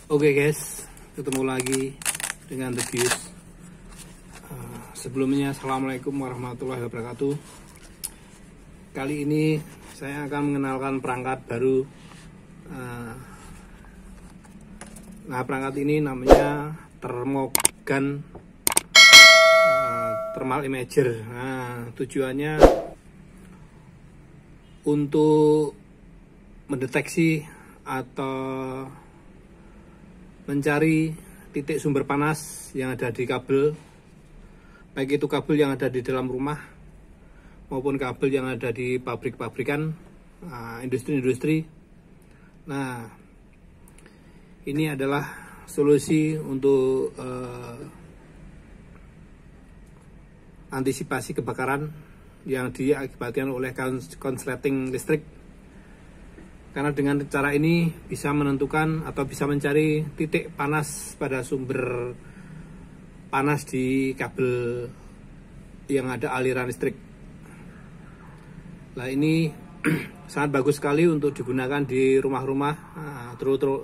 Oke guys, ketemu lagi dengan The Bius. Sebelumnya Assalamualaikum warahmatullahi wabarakatuh. Kali ini saya akan mengenalkan perangkat baru. Nah, perangkat ini namanya Thermogun Thermal Imager. Nah, tujuannya untuk mendeteksi atau mencari titik sumber panas yang ada di kabel, baik itu kabel yang ada di dalam rumah maupun kabel yang ada di pabrik-pabrikan, industri-industri. Nah, ini adalah solusi untuk antisipasi kebakaran yang diakibatkan oleh konsleting listrik. Karena dengan cara ini bisa menentukan atau bisa mencari titik panas pada sumber panas di kabel yang ada aliran listrik. Nah, ini sangat bagus sekali untuk digunakan di rumah-rumah,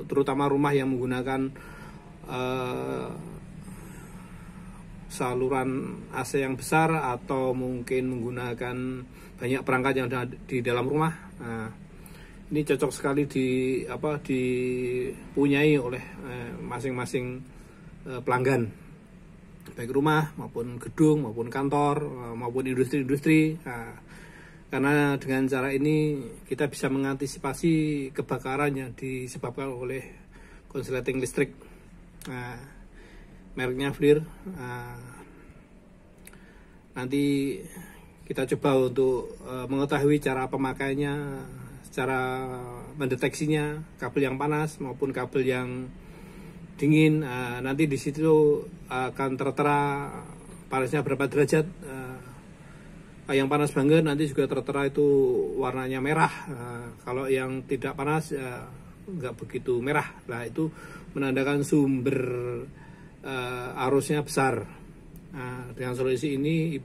terutama rumah yang menggunakan saluran AC yang besar atau mungkin menggunakan banyak perangkat yang ada di dalam rumah. Nah, ini cocok sekali dipunyai oleh masing-masing pelanggan, baik rumah maupun gedung maupun kantor maupun industri-industri. Nah, karena dengan cara ini kita bisa mengantisipasi kebakaran yang disebabkan oleh konsleting listrik. Nah, mereknya FLIR. Nanti kita coba untuk mengetahui cara pemakaiannya, cara mendeteksinya, kabel yang panas maupun kabel yang dingin. Nanti di situ akan tertera panasnya berapa derajat. Yang panas banget nanti juga tertera itu warnanya merah. Kalau yang tidak panas nggak begitu merah. Nah, itu menandakan sumber arusnya besar. Dengan solusi ini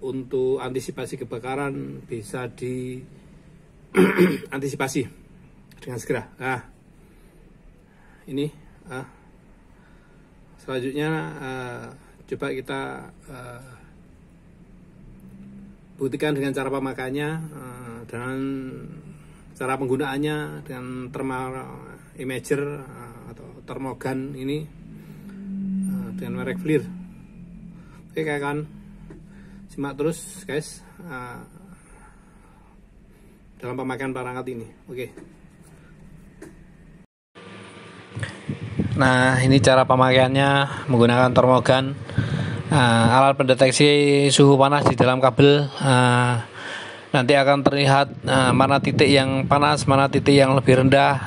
untuk antisipasi kebakaran bisa diantisipasi dengan segera. Nah, ini selanjutnya coba kita buktikan dengan cara pemakaiannya dan cara penggunaannya dengan thermal imager atau Thermogun ini dengan merek FLIR. Oke, kan simak terus guys dalam pemakaian perangkat ini. Oke. Nah, ini cara pemakaiannya menggunakan Thermogun, alat pendeteksi suhu panas di dalam kabel. Nanti akan terlihat mana titik yang panas, mana titik yang lebih rendah.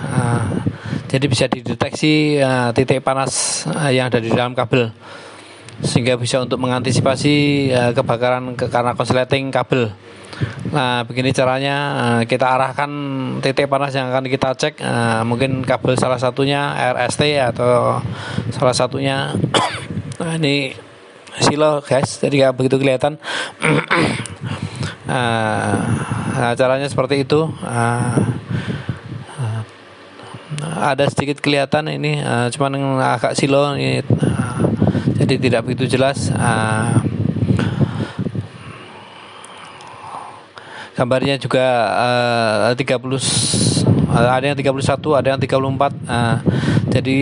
Jadi bisa dideteksi titik panas yang ada di dalam kabel, sehingga bisa untuk mengantisipasi kebakaran karena konsleting kabel. Nah, begini caranya, kita arahkan titik panas yang akan kita cek, mungkin kabel salah satunya RST atau salah satunya nah, ini silo guys, jadi nggak begitu kelihatan. Nah, caranya seperti itu. Ada sedikit kelihatan ini, cuman agak silo ini, jadi tidak begitu jelas. Gambarnya juga 30, ada yang 31, ada yang 34. Jadi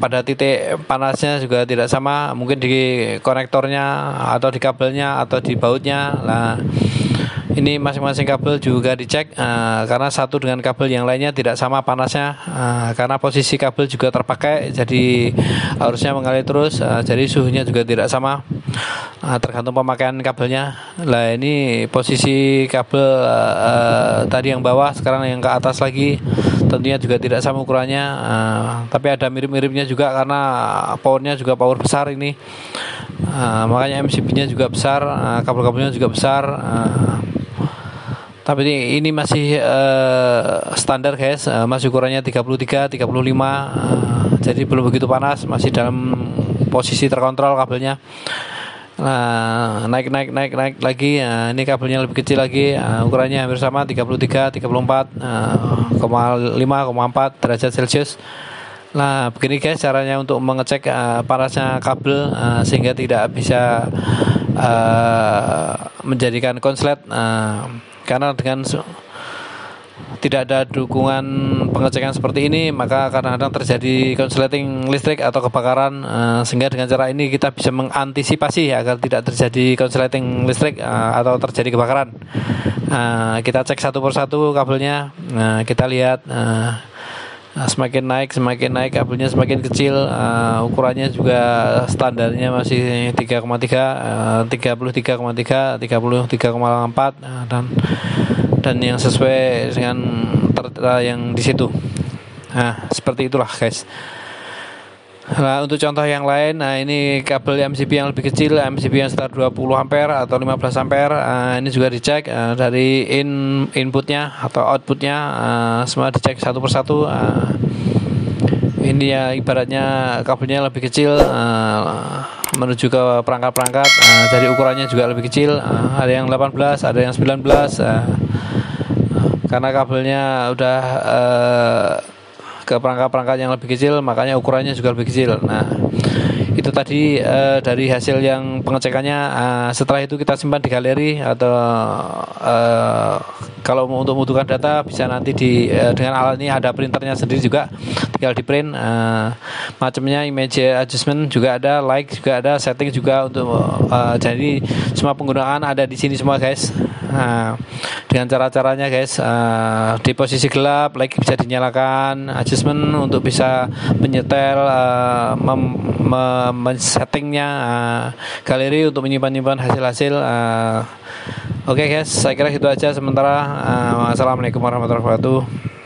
pada titik panasnya juga tidak sama, mungkin di konektornya atau di kabelnya atau di bautnya. Nah, ini masing-masing kabel juga dicek karena satu dengan kabel yang lainnya tidak sama panasnya, karena posisi kabel juga terpakai, jadi harusnya mengalir terus, jadi suhunya juga tidak sama, tergantung pemakaian kabelnya. Nah, ini posisi kabel tadi yang bawah, sekarang yang ke atas lagi, tentunya juga tidak sama ukurannya, tapi ada mirip-miripnya juga karena powernya juga power besar ini, makanya MCB-nya juga besar, kabel-kabelnya juga besar. Tapi ini masih standar guys, masih ukurannya 33, 35, jadi belum begitu panas, masih dalam posisi terkontrol kabelnya. Nah, naik lagi. Nah, ini kabelnya lebih kecil lagi. Ukurannya hampir sama 33 34,5,4 derajat Celcius. Nah, begini guys caranya untuk mengecek panasnya kabel sehingga tidak bisa menjadikan konslet, karena dengan tidak ada dukungan pengecekan seperti ini maka kadang-kadang terjadi konsleting listrik atau kebakaran, sehingga dengan cara ini kita bisa mengantisipasi agar tidak terjadi konsleting listrik atau terjadi kebakaran. Kita cek satu persatu kabelnya. Kita lihat semakin naik kabelnya semakin kecil, ukurannya juga standarnya masih 3,3, 33,3, 33,4, dan yang sesuai dengan tertera yang di situ. Nah, seperti itulah guys. Nah, untuk contoh yang lain, ini kabel MCB yang lebih kecil, MCB yang sekitar 20 ampere atau 15 ampere. Ini juga dicek dari inputnya atau outputnya, semua dicek satu persatu. Ini ya ibaratnya kabelnya lebih kecil menuju ke perangkat-perangkat, jadi ukurannya juga lebih kecil. Ada yang 18, ada yang 19, karena kabelnya udah ke perangkat-perangkat yang lebih kecil, makanya ukurannya juga lebih kecil. Nah, itu tadi dari hasil yang pengecekannya. Setelah itu kita simpan di galeri, atau kalau untuk membutuhkan data bisa nanti dengan alat ini ada printernya sendiri juga, tinggal di print. Macamnya image adjustment juga ada, like juga ada, setting juga untuk jadi semua penggunaan ada di sini semua guys. Dengan cara-caranya guys, di posisi gelap like bisa dinyalakan, adjustment untuk bisa menyetel, settingnya, galeri untuk menyimpan hasil-hasil. Oke guys, saya kira itu aja sementara. Assalamualaikum warahmatullahi wabarakatuh.